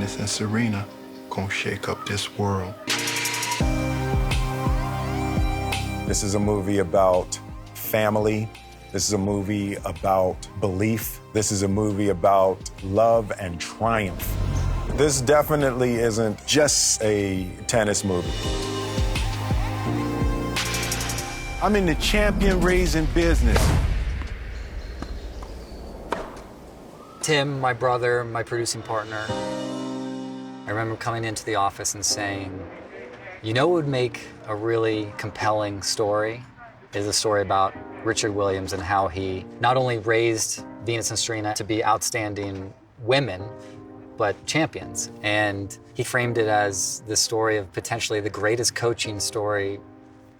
Venus and Serena gonna shake up this world. This is a movie about family. This is a movie about belief. This is a movie about love and triumph. This definitely isn't just a tennis movie. I'm in the champion raising business. Tim, my brother, my producing partner, I remember coming into the office and saying, you know what would make a really compelling story is a story about Richard Williams and how he not only raised Venus and Serena to be outstanding women, but champions. And he framed it as the story of potentially the greatest coaching story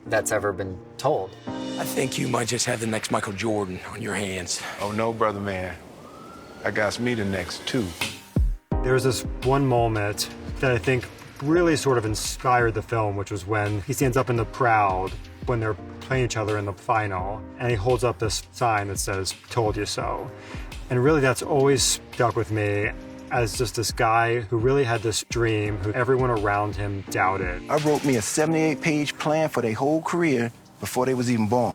that's ever been told. I think you might just have the next Michael Jordan on your hands. Oh no, brother man. I got me the next two. There's this one moment that I think really sort of inspired the film, which was when he stands up in the crowd when they're playing each other in the final, and he holds up this sign that says, "Told you so." And really that's always stuck with me as just this guy who really had this dream, who everyone around him doubted. I wrote me a 78-page plan for their whole career before they was even born.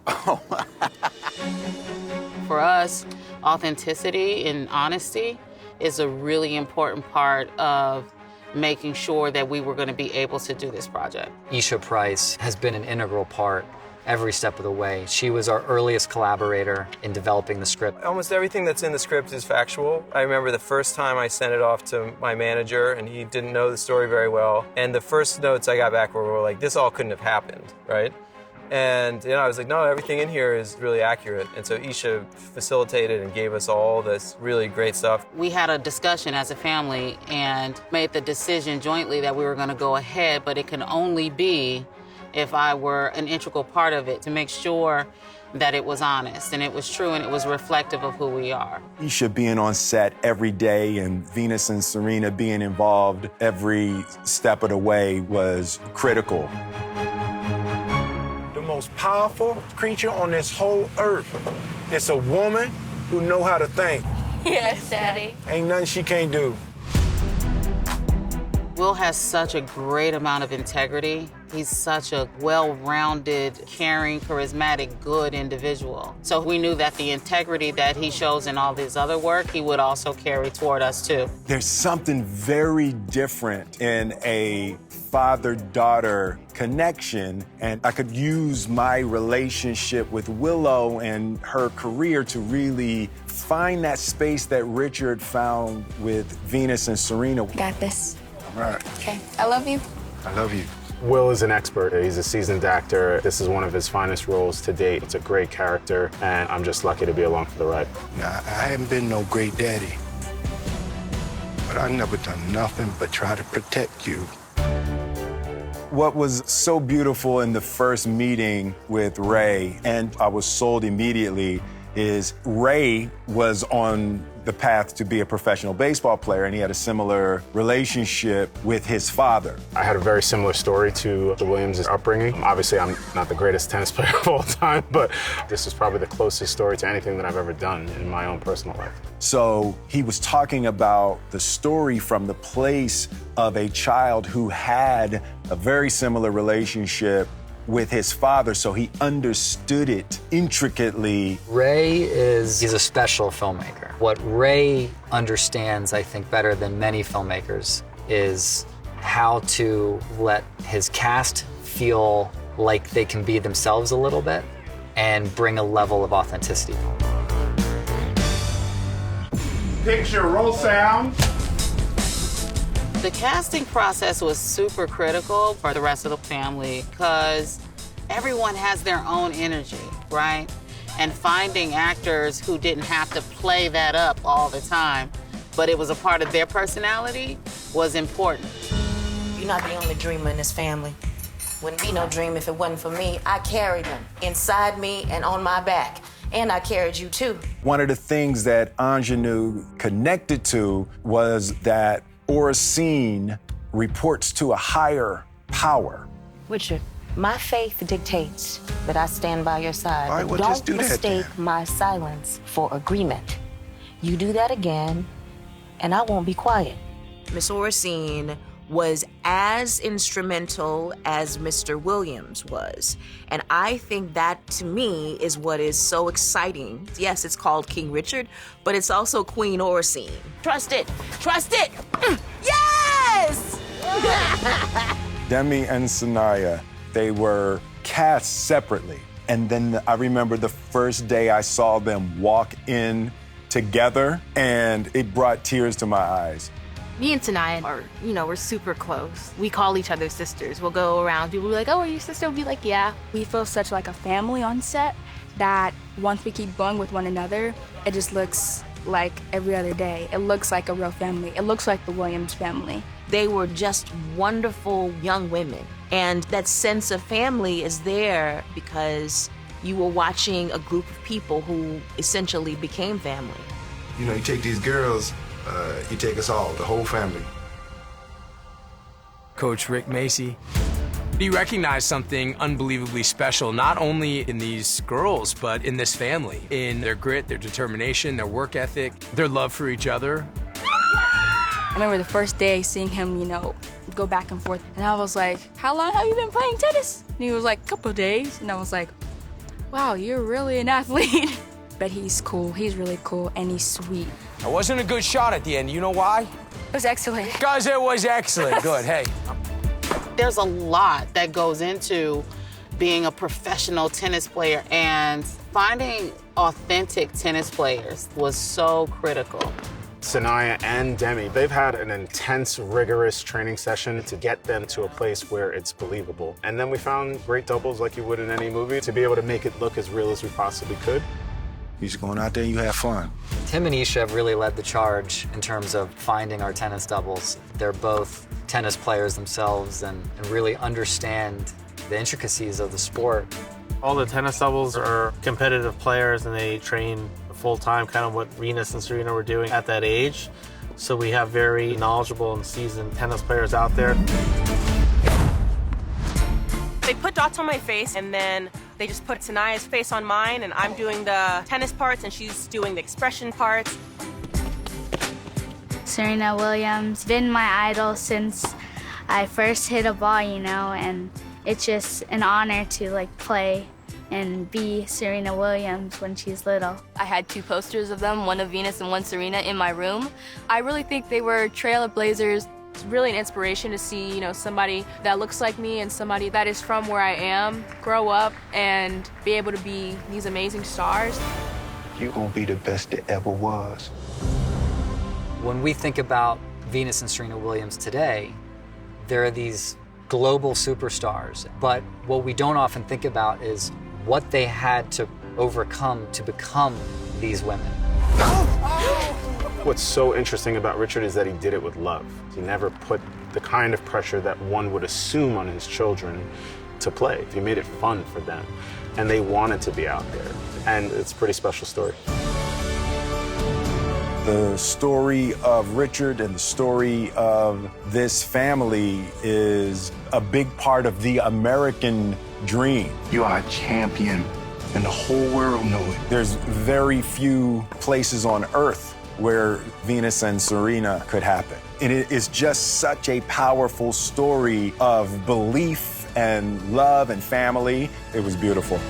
For us, authenticity and honesty is a really important part of making sure that we were going to be able to do this project. Isha Price has been an integral part every step of the way. She was our earliest collaborator in developing the script. Almost everything that's in the script is factual. I remember the first time I sent it off to my manager and he didn't know the story very well. And the first notes I got back were like, this all couldn't have happened, right? And I was like, no, everything in here is really accurate. And so Isha facilitated and gave us all this really great stuff. We had a discussion as a family and made the decision jointly that we were going to go ahead, but it can only be if I were an integral part of it to make sure that it was honest and it was true and it was reflective of who we are. Isha being on set every day and Venus and Serena being involved every step of the way was critical. The most powerful creature on this whole earth. It's a woman who know how to think. Yes, Daddy. Ain't nothing she can't do. Will has such a great amount of integrity. He's such a well-rounded, caring, charismatic, good individual. So we knew that the integrity that he shows in all his other work, he would also carry toward us too. There's something very different in a father-daughter connection, and I could use my relationship with Willow and her career to really find that space that Richard found with Venus and Serena. Got this. All right. Okay, I love you. I love you. Will is an expert. He's a seasoned actor. This is one of his finest roles to date. It's a great character, and I'm just lucky to be along for the ride. Now, I haven't been no great daddy, but I've never done nothing but try to protect you. What was so beautiful in the first meeting with Ray, and I was sold immediately, is Ray was on the path to be a professional baseball player, and he had a similar relationship with his father. I had a very similar story to Williams' upbringing. Obviously, I'm not the greatest tennis player of all time, but this is probably the closest story to anything that I've ever done in my own personal life. So he was talking about the story from the place of a child who had a very similar relationship with his father, so he understood it intricately. He's a special filmmaker. What Ray understands, I think, better than many filmmakers is how to let his cast feel like they can be themselves a little bit and bring a level of authenticity. Picture, roll sound. The casting process was super critical for the rest of the family because everyone has their own energy, right? And finding actors who didn't have to play that up all the time, but it was a part of their personality, was important. You're not the only dreamer in this family. Wouldn't be no dream if it wasn't for me. I carried them inside me and on my back. And I carried you too. One of the things that Ingenue connected to was that Oracene reports to a higher power. Richard, my faith dictates that I stand by your side. All right, well, Don't just do that mistake then. my silence for agreement. You do that again, and I won't be quiet. Miss Orsine was as instrumental as Mr. Williams was. And I think that, to me, is what is so exciting. Yes, it's called King Richard, but it's also Queen Orsine. Trust it! Trust it! Yes! Demi and Sanaya, they were cast separately. And then I remember the first day I saw them walk in together, and it brought tears to my eyes. Me and Sanaya are, we're super close. We call each other sisters. We'll go around, people will be like, oh, are you sister? We'll be like, yeah. We feel such like a family on set that once we keep going with one another, it just looks like every other day. It looks like a real family. It looks like the Williams family. They were just wonderful young women. And that sense of family is there because you were watching a group of people who essentially became family. You take these girls, you take us all, the whole family. Coach Rick Macy, he recognized something unbelievably special, not only in these girls, but in this family, in their grit, their determination, their work ethic, their love for each other. I remember the first day seeing him, go back and forth. And I was like, how long have you been playing tennis? And he was like, a couple of days. And I was like, wow, you're really an athlete. But he's cool, he's really cool, and he's sweet. It wasn't a good shot at the end. You know why? It was excellent. Because it was excellent. Good, hey. There's a lot that goes into being a professional tennis player, and finding authentic tennis players was so critical. Sanaya and Demi, they've had an intense, rigorous training session to get them to a place where it's believable. And then we found great doubles like you would in any movie to be able to make it look as real as we possibly could. You just going out there and you have fun. Tim and Isha have really led the charge in terms of finding our tennis doubles. They're both tennis players themselves and really understand the intricacies of the sport. All the tennis doubles are competitive players, and they train full-time, kind of what Venus and Serena were doing at that age. So we have very knowledgeable and seasoned tennis players out there. They put dots on my face, and then they just put Sanaya's face on mine, and I'm doing the tennis parts, and she's doing the expression parts. Serena Williams, been my idol since I first hit a ball, and it's just an honor to play and be Serena Williams when she's little. I had 2 posters of them, one of Venus and one Serena, in my room. I really think they were trailblazers. It's really an inspiration to see, somebody that looks like me and somebody that is from where I am grow up and be able to be these amazing stars. You're gonna be the best that ever was. When we think about Venus and Serena Williams today, there are these global superstars, but what we don't often think about is what they had to overcome to become these women. What's so interesting about Richard is that he did it with love. He never put the kind of pressure that one would assume on his children to play. He made it fun for them, and they wanted to be out there, and it's a pretty special story. The story of Richard and the story of this family is a big part of the American dream. You are a champion, and the whole world knows it. There's very few places on earth where Venus and Serena could happen. And it is just such a powerful story of belief and love and family. It was beautiful.